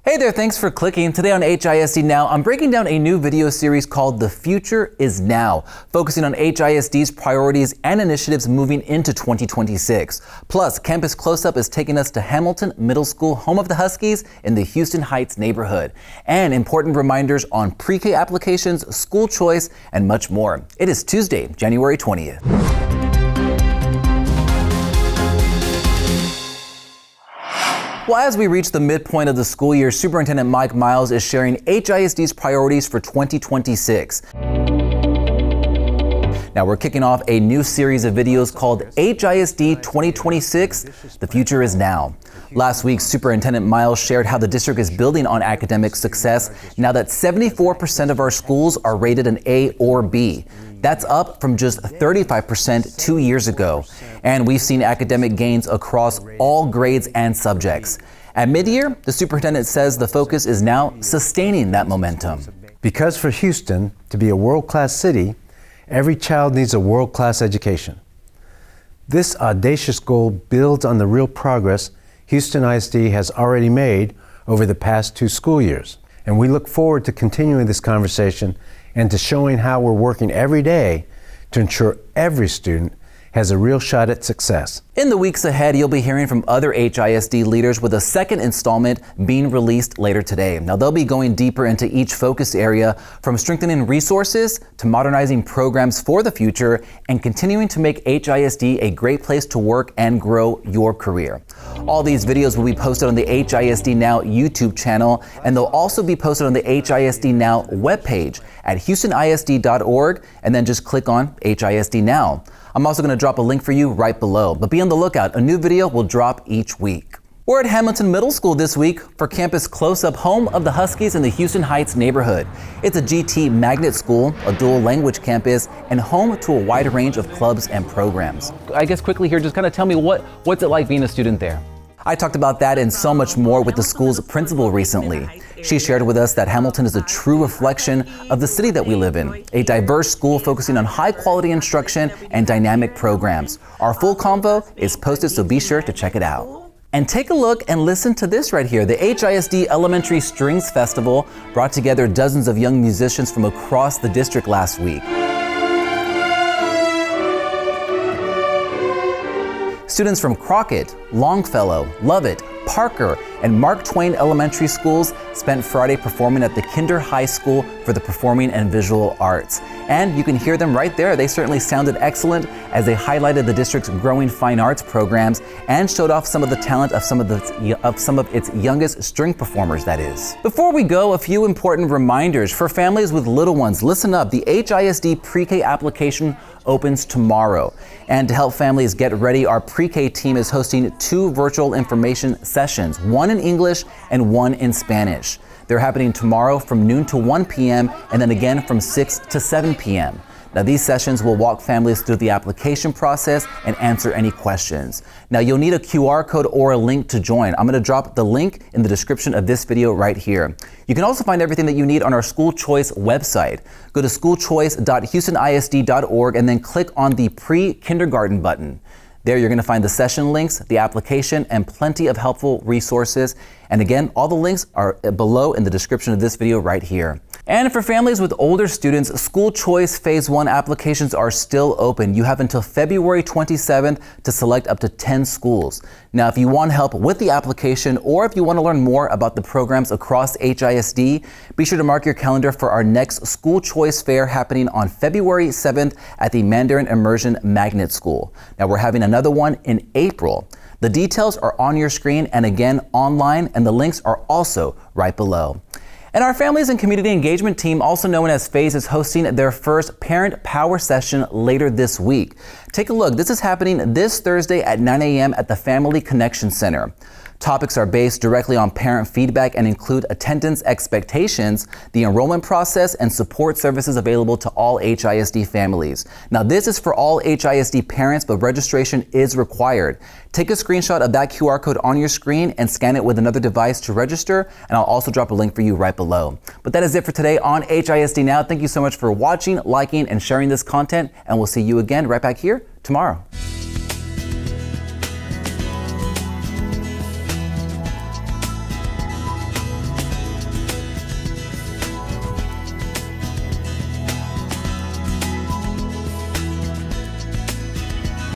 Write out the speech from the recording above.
Hey there, thanks for clicking. Today on HISD Now, I'm breaking down a new video series called The Future is Now, focusing on HISD's priorities and initiatives moving into 2026. Plus, Campus Close-Up is taking us to Hamilton Middle School, home of the Huskies in the Houston Heights neighborhood. And important reminders on pre-K applications, school choice, and much more. It is Tuesday, January 20th. Well, as we reach the midpoint of the school year, Superintendent Mike Miles is sharing HISD's priorities for 2026. Now, we're kicking off a new series of videos called HISD 2026, The Future is Now. Last week, Superintendent Miles shared how the district is building on academic success now that 74% of our schools are rated an A or B. That's up from just 35% 2 years ago. And we've seen academic gains across all grades and subjects. At mid-year, the superintendent says the focus is now sustaining that momentum. Because for Houston to be a world-class city, every child needs a world-class education. This audacious goal builds on the real progress Houston ISD has already made over the past 2 school years. And we look forward to continuing this conversation and to showing how we're working every day to ensure every student has a real shot at success. In the weeks ahead, you'll be hearing from other HISD leaders with a second installment being released later today. Now, they'll be going deeper into each focus area, from strengthening resources to modernizing programs for the future and continuing to make HISD a great place to work and grow your career. All these videos will be posted on the HISD Now YouTube channel, and they'll also be posted on the HISD Now webpage at houstonisd.org, and then just click on HISD Now. I'm also going to drop a link for you right below, but be on the lookout. A new video will drop each week. We're at Hamilton Middle School this week for Campus Close-Up, home of the Huskies in the Houston Heights neighborhood. It's a GT magnet school, a dual language campus, and home to a wide range of clubs and programs. I guess quickly here, just kind of tell me what's it like being a student there? I talked about that and so much more with the school's principal recently. She shared with us that Hamilton is a true reflection of the city that we live in, a diverse school focusing on high-quality instruction and dynamic programs. Our full convo is posted, so be sure to check it out. And take a look and listen to this right here. The HISD Elementary Strings Festival brought together dozens of young musicians from across the district last week. Students from Crockett, Longfellow, Lovett, Parker, and Mark Twain elementary schools spent Friday performing at the Kinder High School for the Performing and Visual Arts. And you can hear them right there. They certainly sounded excellent as they highlighted the district's growing fine arts programs and showed off some of the talent of some of its youngest string performers, that is. Before we go, a few important reminders. For families with little ones, listen up. The HISD pre-K application opens tomorrow. And to help families get ready, our pre-K team is hosting 2 virtual information sessions, one in English and one in Spanish. They're happening tomorrow from noon to 1 p.m. and then again from 6 to 7 p.m. Now, these sessions will walk families through the application process and answer any questions. Now, you'll need a QR code or a link to join. I'm going to drop the link in the description of this video right here. You can also find everything that you need on our school choice website. Go to schoolchoice.houstonisd.org and then click on the pre-kindergarten button. There you're going to find the session links, the application, and plenty of helpful resources. And again, all the links are below in the description of this video right here. And for families with older students, School Choice Phase 1 applications are still open. You have until February 27th to select up to 10 schools. Now, if you want help with the application or if you want to learn more about the programs across HISD, be sure to mark your calendar for our next School Choice Fair happening on February 7th at the Mandarin Immersion Magnet School. Now, we're having another one in April. The details are on your screen and again online, and the links are also right below. And our Families and Community Engagement team, also known as FAZE, is hosting their first Parent Power Session later this week. Take a look. This is happening this Thursday at 9 a.m. at the Family Connection Center. Topics are based directly on parent feedback and include attendance expectations, the enrollment process, and support services available to all HISD families. Now, this is for all HISD parents, but registration is required. Take a screenshot of that QR code on your screen and scan it with another device to register, and I'll also drop a link for you right below. But that is it for today on HISD Now. Thank you so much for watching, liking, and sharing this content, and we'll see you again right back here tomorrow.